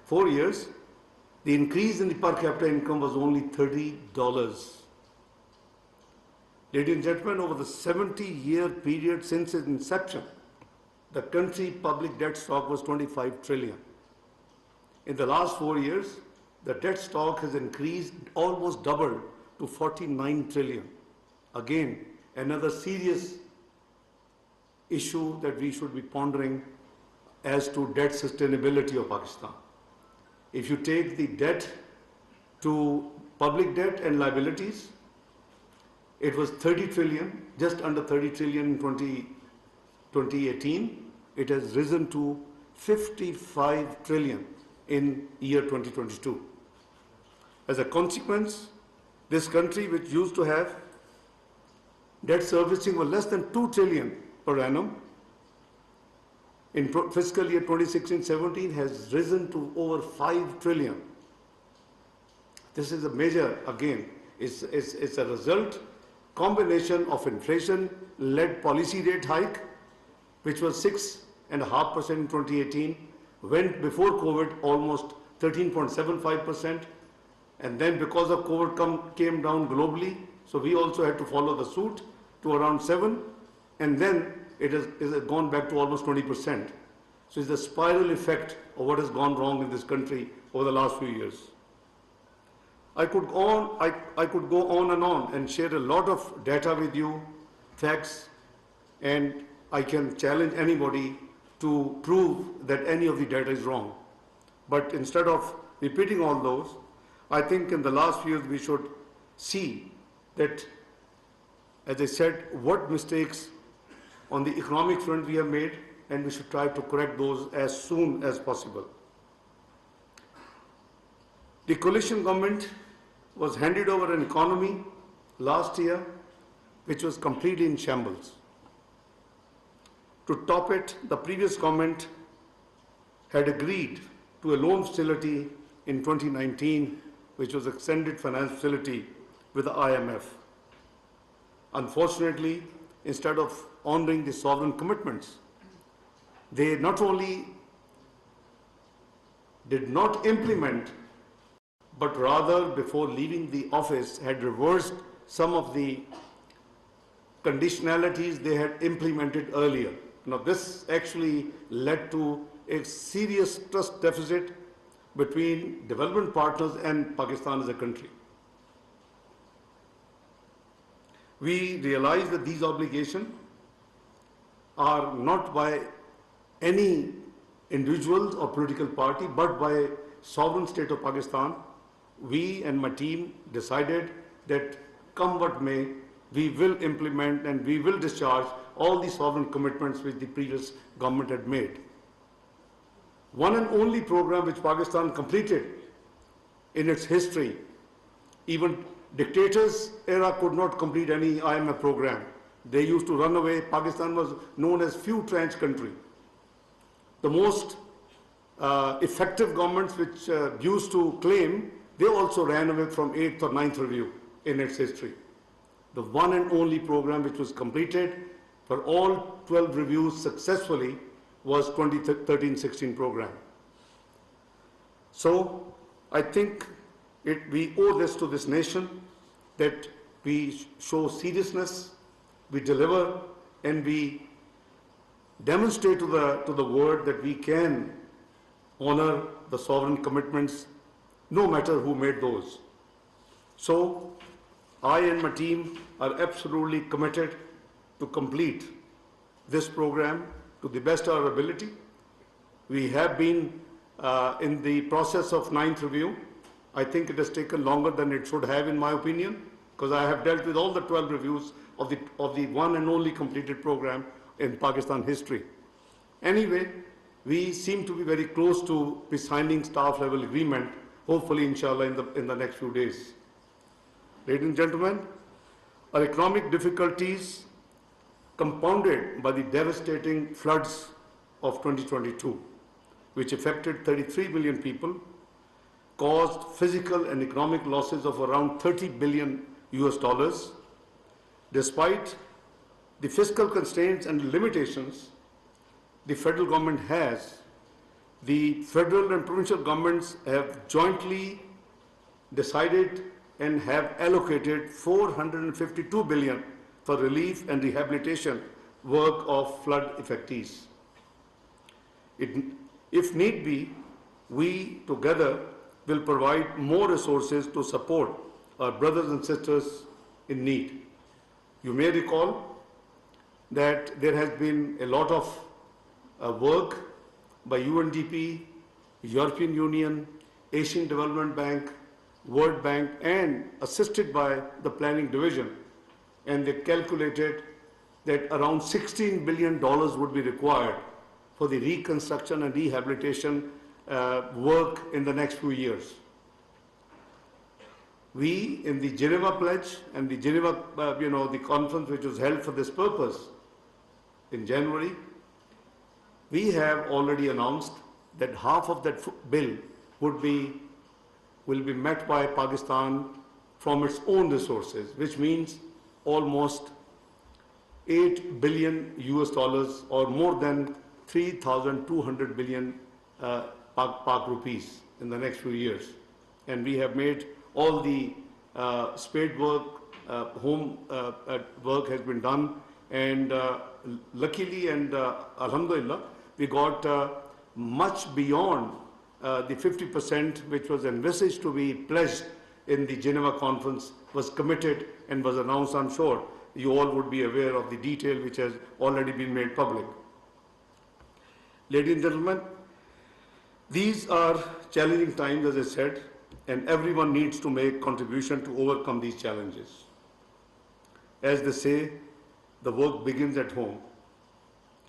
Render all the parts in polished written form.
4 years, the increase in the per capita income was only $30. Ladies and gentlemen, over the 70-year period since its inception, the country public debt stock was 25 trillion. In the last 4 years, the debt stock has increased, almost doubled to 49 trillion. Again, another serious issue that we should be pondering as to debt sustainability of Pakistan. If you take the debt to public debt and liabilities, it was 30 trillion, just under 30 trillion in 2018. It has risen to 55 trillion in year 2022. As a consequence, this country, which used to have debt servicing of less than 2 trillion per annum, in fiscal year 2016-17 has risen to over 5 trillion. This is a major, again, it's a result, combination of inflation-led policy rate hike, which was 6.5% in 2018, went before COVID almost 13.75%, and then because of COVID came down globally, so we also had to follow the suit to around 7, and then it has gone back to almost 20%. So it's the spiral effect of what has gone wrong in this country over the last few years. I could go on and share a lot of data with you, facts, and I can challenge anybody to prove that any of the data is wrong. But instead of repeating all those, I think in the last few years we should see that, as I said, what mistakes on the economic front we have made, and we should try to correct those as soon as possible. The coalition government was handed over an economy last year which was completely in shambles. To top it, the previous government had agreed to a loan facility in 2019, which was extended finance facility with the IMF. Unfortunately, instead of honoring the sovereign commitments, they not only did not implement, but rather before leaving the office had reversed some of the conditionalities they had implemented earlier. Now this actually led to a serious trust deficit between development partners and Pakistan as a country. We realize that these obligations are not by any individuals or political party, but by sovereign state of Pakistan. We and my team decided that come what may, we will implement and we will discharge all the sovereign commitments which the previous government had made. One and only program which Pakistan completed in its history, even dictators era could not complete any IMF program. They used to run away. Pakistan was known as few tranche country. The most effective governments which used to claim, they also ran away from 8th or 9th review in its history. The one and only program which was completed for all 12 reviews successfully was 2013-16 program. So I think we owe this to this nation, that we show seriousness, we deliver, and we demonstrate to the world that we can honor the sovereign commitments no matter who made those. So I and my team are absolutely committed to complete this program to the best of our ability. We have been in the process of 9th review. I think it has taken longer than it should have, in my opinion, because I have dealt with all the 12 reviews of the one and only completed program in Pakistan history. Anyway, we seem to be very close to be signing staff level agreement, hopefully inshallah in the next few days. Ladies and gentlemen, our economic difficulties compounded by the devastating floods of 2022, which affected 33 million people, caused physical and economic losses of around $30 billion US. Despite the fiscal constraints and limitations the federal government has, The federal and provincial governments have jointly decided and have allocated 452 billion for relief and rehabilitation work of flood affectees. If need be, we together will provide more resources to support our brothers and sisters in need. You may recall that there has been a lot of work by UNDP, European Union, Asian Development Bank, World Bank, and assisted by the Planning Division. And they calculated that around $16 billion would be required for the reconstruction and rehabilitation work in the next few years. We, in the Geneva Pledge and the Geneva, the conference which was held for this purpose in January, we have already announced that half of that bill will be met by Pakistan from its own resources, which means almost $8 billion or more than 3,200 billion Pak rupees in the next few years. And we have made all the spade work, home work has been done, and luckily and alhamdulillah, we got much beyond the 50% which was envisaged to be pledged in the Geneva conference was committed and was announced. I'm sure you all would be aware of the detail which has already been made public. Ladies and gentlemen, these are challenging times, as I said, and everyone needs to make contribution to overcome these challenges. As they say, the work begins at home.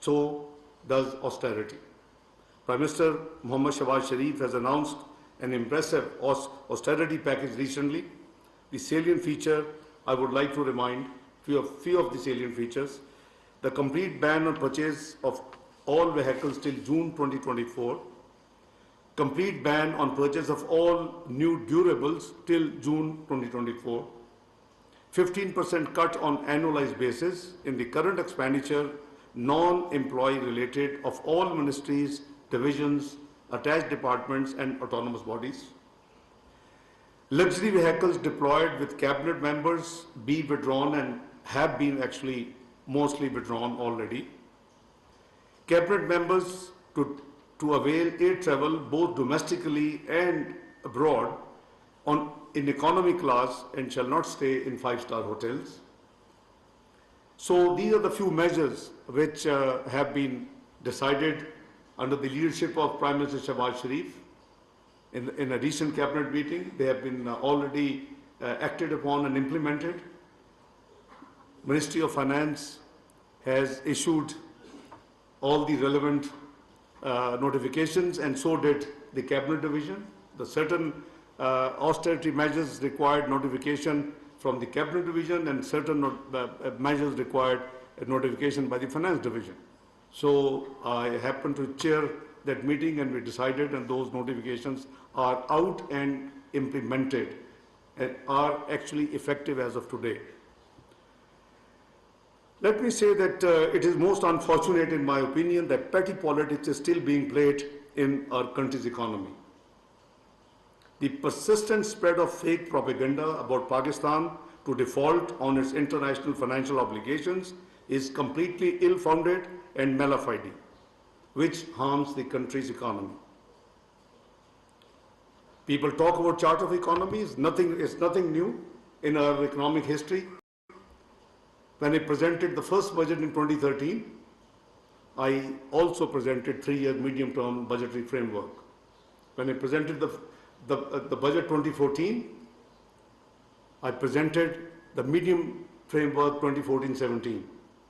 So does austerity. Prime Minister Mohammad Shahbaz Sharif has announced an impressive austerity package recently. The salient feature, I would like to remind few of the salient features: the complete ban on purchase of all vehicles till June 2024, complete ban on purchase of all new durables till June 2024, 15% cut on annualized basis in the current expenditure non-employee related of all ministries, divisions, attached departments and autonomous bodies. Luxury vehicles deployed with cabinet members be withdrawn and have been actually mostly withdrawn already. Cabinet members to avail air travel both domestically and abroad in economy class and shall not stay in five-star hotels. So these are the few measures which have been decided under the leadership of Prime Minister Shahbaz Sharif. In a recent cabinet meeting, they have been already acted upon and implemented. Ministry of Finance has issued all the relevant notifications, and so did the Cabinet Division. The certain austerity measures required notification from the Cabinet Division, and certain measures required notification by the Finance Division. So I happened to chair that meeting, and we decided, and those notifications are out and implemented and are actually effective as of today. Let me say that it is most unfortunate, in my opinion, that petty politics is still being played in our country's economy. The persistent spread of fake propaganda about Pakistan to default on its international financial obligations is completely ill-founded and malafide, which harms the country's economy. People talk about chart of economy. It's nothing new in our economic history. When I presented the first budget in 2013, I also presented 3-year medium-term budgetary framework. When I presented the budget 2014, I presented the medium framework 2014-17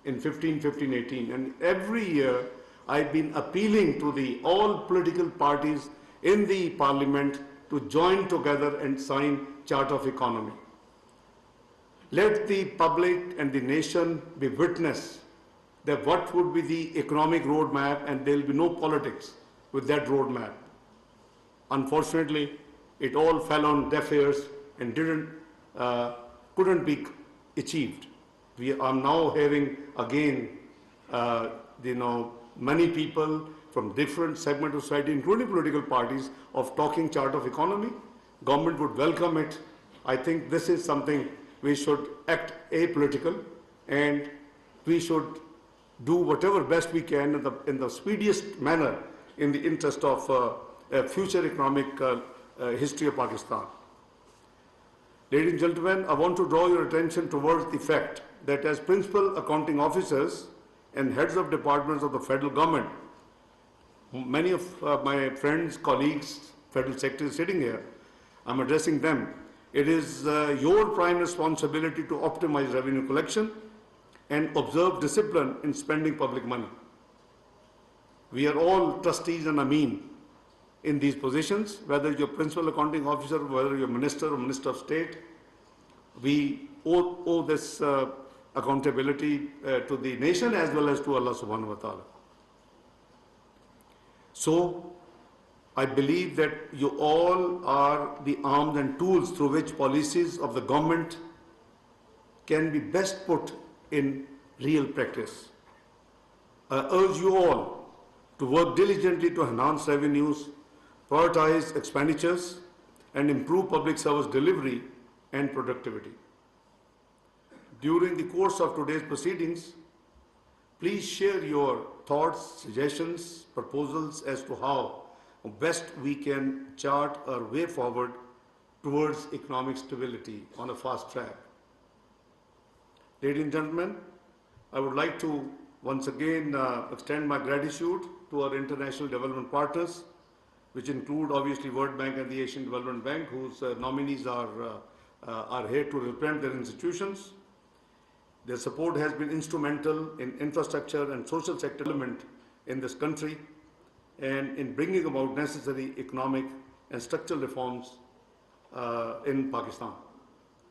in 15-18, and every year I've been appealing to all political parties in the parliament to join together and sign chart of economy. Let the public and the nation be witness that what would be the economic roadmap, and there will be no politics with that roadmap. Unfortunately, it all fell on deaf ears and couldn't be achieved. We are now hearing again, many people from different segments of society, including political parties, of talking chart of economy. Government would welcome it. I think this is something we should act apolitical, and we should do whatever best we can in the speediest manner in the interest of a future economic history of Pakistan. Ladies and gentlemen, I want to draw your attention towards the fact that as principal accounting officers and heads of departments of the federal government, many of my friends, colleagues, federal secretaries sitting here, I'm addressing them. It is your prime responsibility to optimize revenue collection and observe discipline in spending public money. We are all trustees and ameen in these positions, whether you're principal accounting officer, whether you're minister or minister of state. We owe this accountability to the nation as well as to Allah subhanahu wa ta'ala. So, I believe that you all are the arms and tools through which policies of the government can be best put in real practice. I urge you all to work diligently to enhance revenues, prioritize expenditures, and improve public service delivery and productivity. During the course of today's proceedings, please share your thoughts, suggestions, proposals as to how best we can chart our way forward towards economic stability on a fast track. Ladies and gentlemen, I would like to once again extend my gratitude to our international development partners, which include obviously World Bank and the Asian Development Bank, whose nominees are here to represent their institutions. Their support has been instrumental in infrastructure and social sector development in this country and in bringing about necessary economic and structural reforms in Pakistan.